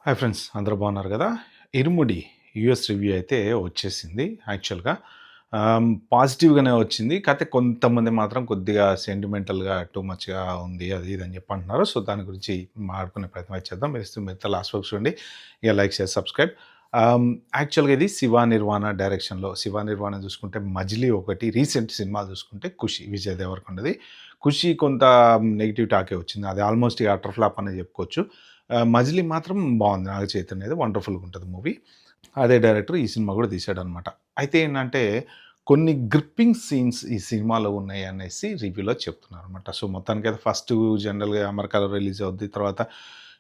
Hi friends, అందరూ బాగున్నారు కదా? 'ఇరుముడి' యూఎస్ రివ్యూ అయితే వచ్చేసింది యాక్చువల్‌గా. పాజిటివ్‌గానే వచ్చింది. కాకపోతే కొంతమంది మాత్రం కొద్దిగా సెంటిమెంటల్‌గా టూ మచ్‌గా ఉంది. అది ఇది అని చెప్పి అంటున్నారు. సో, దాని గురించి మాట్లాడుకునే ప్రయత్నం అయితే చేద్దాం. మీరైతే లాస్ట్ వరకు చూడండి. ఇక లైక్, షేర్, సబ్స్క్రైబ్. యాక్చువల్‌గా ఇది 'శివ నిర్వాణ' డైరెక్షన్‌లో. 'శివ నిర్వాణ' చూసుకుంటే 'మజిలీ' ఒకటి, రీసెంట్ సినిమా చూసుకుంటే 'ఖుషి' విజయ్ దేవరకొండది. 'ఖుషి' కొంత నెగెటివ్ టాకే వచ్చింది. అది ఆల్మోస్ట్ అటర్ ఫ్లాప్ అనే చెప్పుకోవచ్చు. 'మజిలీ' మాత్రం బాగుంది. నాగ చైతన్యది వండర్‌ఫుల్‌గా ఉంటది మూవీ. అదే డైరెక్టర్ ఈ సినిమా కూడా తీశాడనమాట. అయితే ఏంటంటే కొన్ని గ్రిప్పింగ్ సీన్స్ ఈ సినిమాలో ఉన్నాయి అనేసి రివ్యూలో చెప్తున్నారనమాట. సో, మొత్తానికైతే ఫస్ట్ జనరల్‌గా అమెరికాలో రిలీజ్ అవుద్ది. తర్వాత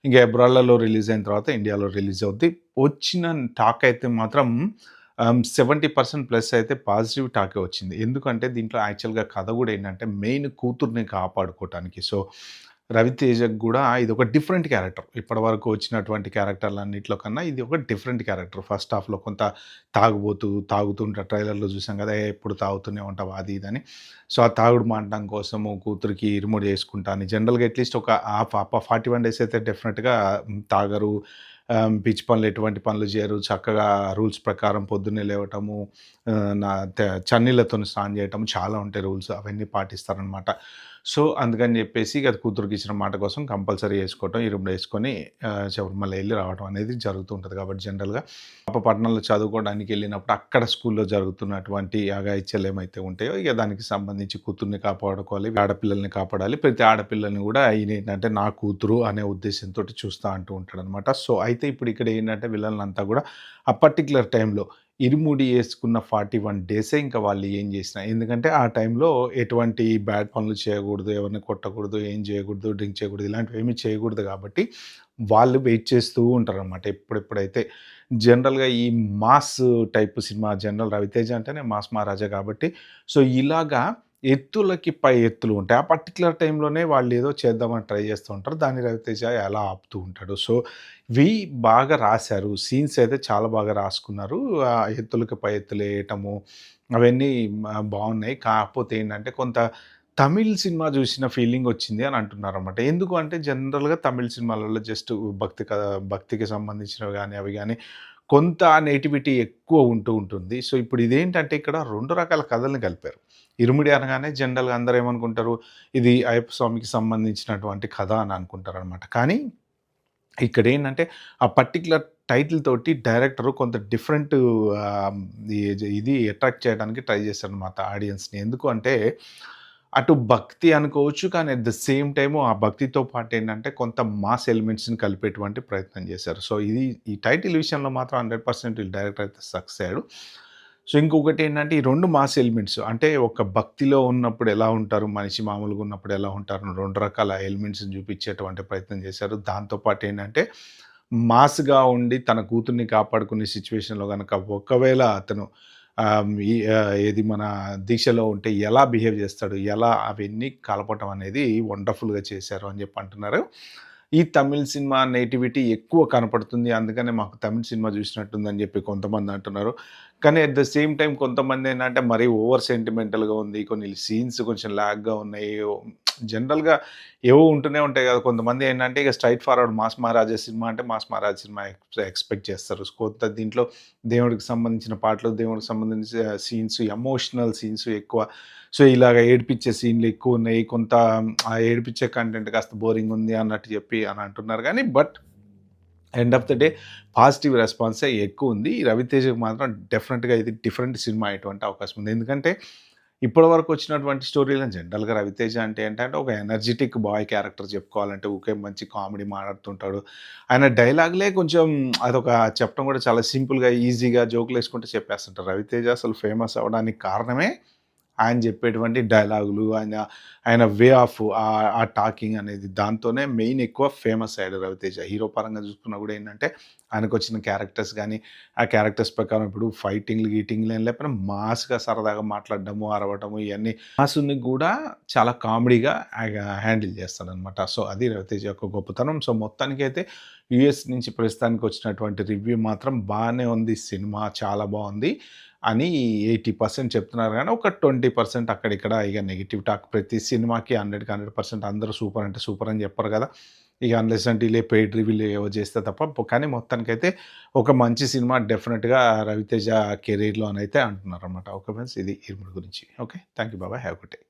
ఇంక అబ్రాడ్‌లలో రిలీజ్ అయిన తర్వాత ఇండియాలో రిలీజ్ అవుద్ది. వచ్చిన టాక్ అయితే మాత్రం 70% ప్లస్ అయితే పాజిటివ్ టాకే వచ్చింది. ఎందుకంటే దీంట్లో యాక్చువల్‌గా కథ కూడా ఏంటంటే మెయిన్ కూతుర్ని కాపాడుకోవటానికి. సో, రవితేజకి గూడా ఇదొక డిఫరెంట్ క్యారెక్టర్. ఇప్పటివరకు వచ్చినటువంటి క్యారెక్టర్‌లన్నిట్లో కన్నా ఇది ఒక డిఫరెంట్ క్యారెక్టర్. ఫస్ట్ హాఫ్‌లో కొంత తాగుతుంటాడు. ట్రైలర్‌లో చూసాం కదా! ఎప్పుడు తాగుతూనే ఉంటావు అది ఇది అని. సో, ఆ తాగుడు మానడం కోసము కూతురికి ఇరుముడి చేసుకుంటా అని జనరల్‌గా అట్‌లీస్ట్ ఒక 41 డేస్ అయితే డెఫినిట్‌గా తాగరు. పిచ్చి పనులు ఎటువంటి పనులు చేయరు. చక్కగా రూల్స్ ప్రకారం పొద్దున్నే లేవటము, ఆహ్, నా త చన్నీళ్ళతోని స్నానం చేయటం చాలా ఉంటాయి రూల్స్. అవన్నీ పాటిస్తారనమాట. సో, అందుకని జెప్పేసి ఇగ కూతురికి ఇచ్చిన మాట కోసం కంపల్సరీ యేసుకోవటం, ఇరుముడేసుకొని శబరిమల ఎళ్లి రావడం అనేది జరుగుతూ ఉంటది. కాబట్టి జనరల్‌గా పట్టణంలో చదువుకోవడానికెళ్ళినప్పుడు అక్కడ స్కూల్‌లో జరుగుతున్నటువంటి అఘాయిత్యాలు ఏమైతే ఉంటాయో ఇగ దానికి సంబంధించి కూతుర్ని కాపాడుకోవాలి, ఆడపిల్లల్ని కాపాడాలి. ప్రతి ఆడపిల్లని గూడా ఈయనేంటంటే నా కూతురు అనే ఉద్దేశ్యంతోటి చూస్తా అంటూ ఉంటాడనమాట. సో, అయితే ఇప్పుడు ఇక్కడ ఏంటంటే విలన్లంతా గూడా ఆ పర్టిక్యులర్ టైంలో ఇరుముడి యేసుకున్న 41 డేసే ఇంకా వాళ్ళు ఏం జేసినా. ఎందుకంటే ఆ టైంలో ఎటువంటి బ్యాడ్ పనులు చేయగూడదు, ఎవరిని కొట్టకూడదు, ఏం చేయకూడదు, డ్రింక్ చేయకూడదు, ఇలాంటివేమీ చేయకూడదు గాబట్టి, వాళ్ళు వెయిట్ చేస్తూ ఉంటారనమాట. ఎప్పుడెప్పుడైతే జనరల్‌గా ఈ mass type cinema general 'Raviteja' అంటేనే మాస్ మహారాజా కాబట్టి, సో, ఇలాగా ఎత్తులకి పై ఎత్తులు ఉంటాయి. ఆ పర్టిక్యులర్ టైంలోనే వాళ్ళేదో చేద్దామని ట్రై చేస్తూ ఉంటారు. దాన్ని 'రవితేజ' ఎలా ఆపుతూ ఉంటాడు. సో, ఇవి బాగా రాశారు. సీన్స్ అయితే చాలా బాగా రాసుకున్నారు. ఎత్తులకి పై ఎత్తులేయటము అవన్నీ బావున్నాయి. కాకపోతే ఏంటంటే కొంత తమిళ్ సినిమా జూసిన ఫీలింగొచ్చింది అని అంటున్నారనమాట. ఎందుకు అంటే జనరల్‌గా తమిళ్ సినిమాలలో జస్ట్ భక్తికి సంబంధించినవి గాని, అవి గాని కొంత నేటివిటీ ఎక్కువ ఉంటూ ఉంటుంది. సో, ఇప్పుడు ఇదేంటంటే ఇక్కడ 2 రకాల కథల్ని కలిపారు. ఇరుముడి అనగానే జనరల్‌గా అందరూ ఏమనుకుంటారు, ఇది అయ్యప్ప స్వామికి సంబంధించినటువంటి కథ అని అనుకుంటారనమాట. కానీ ఇక్కడేంటంటే, ఆ పర్టిక్యులర్ టైటిల్ తోటి డైరెక్టరు కొంత డిఫరెంట్ ఆహ్, ఇది అట్రాక్ట్ చేయడానికి ట్రై చేశారనమాట ఆడియన్స్‌ని. ఎందుకు అంటే, అటు భక్తి అనుకోవచ్చు. కానీ అట్ ద సేమ్ టైము ఆ భక్తితో పాటేంటంటే, కొంత మాస్ ఎలిమెంట్స్‌ని కలిపేటువంటి ప్రయత్నం చేశారు. సో, ఈ టైటిల్ విషయంలో మాత్రం 100% ఈ డైరెక్టర్ అయితే సక్సెస్ అయ్యాడు. సో, ఇంకొకటేంటంటే, ఈ 2 మాస్ ఎలిమెంట్స్ అంటే, ఒక భక్తిలో ఉన్నప్పుడు ఎలా ఉంటారు, మనిషి మామూలుగా ఉన్నప్పుడు ఎలా ఉంటారు, 2 రకాల ఎలిమెంట్స్‌ని చూపించేటువంటి ప్రయత్నం చేశారు. దాంతో పాటేంటంటే, మాస్‌గా ఉండి తన కూతుర్ని కాపాడుకునే సిట్యుయేషన్‌లో గనక ఒకవేళ అతను ఏది మన దీక్షలో ఉంటే ఎలా బిహేవ్ చేస్తాడు, ఎలా అవన్నీ కలపటం అనేది వండర్‌ఫుల్‌గా చేశారు అని చెప్పి అంటున్నారు. ఈ తమిళ్ సినిమా నేటివిటీ ఎక్కువ కనపడుతుంది. అందుకనే మాకు తమిళ్ సినిమా చూసినట్టుందని చెప్పి కొంతమంది అంటున్నారు. కానీ అట్ ద సేమ్ టైమ్ కొంతమందేంటంటే మరీ ఓవర్ సెంటిమెంటల్‌గా ఉంది. కొన్ని సీన్స్ కొంచెం లాగ్‌గా ఉన్నాయి. జనరల్‌గా ఏవో ఉంటూనే ఉంటాయి కదా! కొంతమంది ఏంటంటే ఇక స్ట్రెయిట్ ఫార్వర్డ్ మాస్ మహారాజా సినిమా అంటే మాస్ మహారాజా సినిమా ఎక్స్‌పెక్ట్ చేస్తారు. కొంత దీంట్లో దేవుడికి సంబంధించిన పాటలు, దేవుడికి సంబంధించిన సీన్స్, ఎమోషనల్ సీన్స్ ఎక్కువ. సో, ఇలాగ ఏడిపించే సీన్‌లు ఎక్కువున్నాయి. కొంత ఆ ఏడిపించే కంటెంట్ కాస్త బోరింగుంది అన్నట్టు చెప్పి అని అంటున్నారు గానీ, but end of the day positive రెస్పాన్సే ఎక్కువుంది. 'రవితేజ'కి మాత్రం డెఫినిట్‌గా ఇది డిఫరెంట్ సినిమా అయ్యేటువంటి అవకాశం ఉంది. ఎందుకంటే ఇప్పటివరకు వచ్చినటువంటి స్టోరీలో జనరల్‌గా 'రవితేజ' అంటే ఏంటంటే ఒక ఎనర్జిటిక్ బాయ్ క్యారెక్టర్ చెప్పుకోవాలంటే ఊకే మంచి కామెడీ మాట్లాడుతుంటాడు. ఆయన డైలాగ్‌లే కొంచెం అదొక చెప్పడం కూడా చాలా సింపుల్‌గా, ఈజీగా జోకులేసుకుంటూ చెప్పేస్తుంటారు. 'రవితేజ' అసలు ఫేమస్ అవ్వడానికి కారణమే ఆయన చెప్పేటువంటి డైలాగులు, ఆయన వే ఆఫ్ ఆ టాకింగ్ అనేది దాంతోనే మెయిన్ ఎక్కువ ఫేమస్ అయ్యాడు 'రవితేజ'. హీరో పరంగా చూసుకున్నా కూడా ఏంటంటే ఆయనకొచ్చిన క్యారెక్టర్స్ గానీ, ఆ క్యారెక్టర్స్ ప్రకారం ఇప్పుడు ఫైటింగ్‌లు, గీటింగ్‌లు ఏం లేకపోయినా మాస్‌గా సరదాగా మాట్లాడడము, అరవటము ఇయన్నీ మాసుని గూడా చాలా కామెడీగా హ్యాండిల్ చేస్తాడనమాట. సో, అది 'రవితేజ' యొక్క గొప్పతనం. సో, మొత్తానికైతే యూఎస్ నుంచి ప్రస్తుతానికొచ్చినటువంటి రివ్యూ మాత్రం బానే ఉంది. సినిమా చాలా బావుంది అని 80% చెప్తున్నారు గానీ, ఒక 20% అక్కడిక్కడ ఇగ నెగెటివ్ టాక్ ప్రతి సినిమాకి 100కి 100% అందరూ సూపర్ అంటే సూపర్ అని చెప్పరు గదా! ఇక అన్లెస్ అండ్ డిలే పెయిడ్ రివ్యూలు ఏవో చేస్తే తప్ప కానీ మొత్తానికైతే ఒక మంచి సినిమా డెఫినెట్‌గా రవితేజ కెరీర్‌లోనైతే అంటున్నారనమాట. ఓకే ఫ్రెండ్స్, ఇది 'ఇరుముడి' గురించి. ఓకే. థాంక్ యూ బాబాయ్. Have a good day.